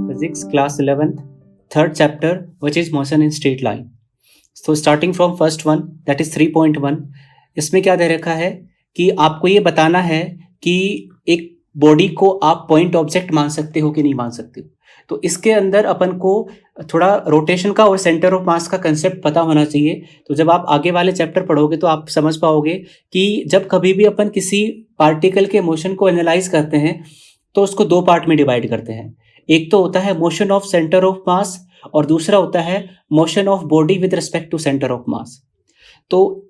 Physics class 11th, third chapter, which is motion in straight line. So starting from first one, that is 3.1. इसमें क्या दे रखा है कि आपको ये बताना है कि एक बॉडी को आप पॉइंट ऑब्जेक्ट मान सकते हो कि नहीं मान सकते हो. तो इसके अंदर अपन को थोड़ा रोटेशन का और सेंटर ऑफ मास का कंसेप्ट पता होना चाहिए. तो जब आप आगे वाले चैप्टर पढ़ोगे तो आप समझ पाओगे कि जब कभी भी अपन किसी पार्टिकल के मोशन को एनालाइज करते हैं तो उसको दो पार्ट में डिवाइड करते हैं. एक तो होता है motion of centre of mass और दूसरा होता है motion of body with respect to centre of mass. तो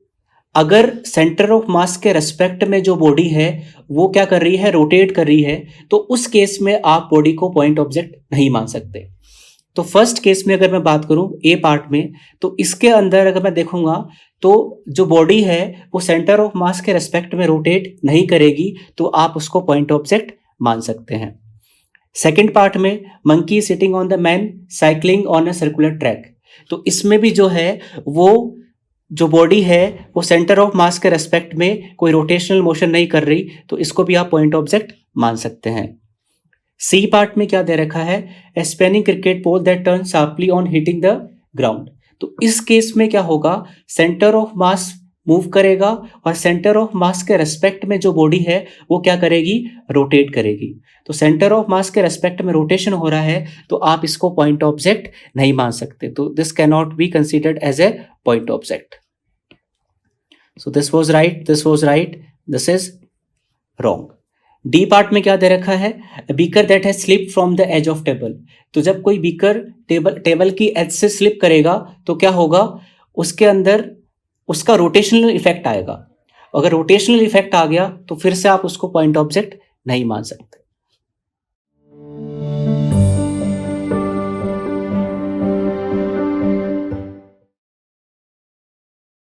अगर सेंटर ऑफ मास के रेस्पेक्ट में जो बॉडी है वो क्या कर रही है, रोटेट कर रही है, तो उस केस में आप बॉडी को पॉइंट ऑब्जेक्ट नहीं मान सकते. तो फर्स्ट केस में अगर मैं बात करूं ए पार्ट में, तो इसके अंदर अगर मैं देखूंगा तो जो बॉडी है वो सेंटर ऑफ मास के रेस्पेक्ट में रोटेट नहीं करेगी, तो आप उसको पॉइंट ऑब्जेक्ट मान सकते हैं. सेकेंड पार्ट में monkey sitting on the man cycling on a circular track. तो इसमें भी जो है वो जो बॉडी है वो सेंटर ऑफ मास के रेस्पेक्ट में कोई रोटेशनल मोशन नहीं कर रही, तो इसको भी आप पॉइंट ऑब्जेक्ट मान सकते हैं. सी पार्ट में क्या दे रखा है, a spinning cricket ball that turn sharply on hitting the ground. तो इस केस में क्या होगा, सेंटर ऑफ मास मूव करेगा और सेंटर ऑफ मास के रेस्पेक्ट में जो बॉडी है वो क्या करेगी, रोटेट करेगी. तो सेंटर ऑफ मास के रेस्पेक्ट में रोटेशन हो रहा है तो आप इसको पॉइंट ऑब्जेक्ट नहीं मान सकते. तो this can not be considered as a point object. So this was right, this is wrong. D part में क्या दे रखा है, beaker that has slip from the edge of table. तो जब कोई बीकर टेबल की एज से स्लिप करेगा तो क्या होगा, उसके अंदर उसका रोटेशनल इफेक्ट आएगा. अगर रोटेशनल इफेक्ट आ गया तो फिर से आप उसको पॉइंट ऑब्जेक्ट नहीं मान सकते.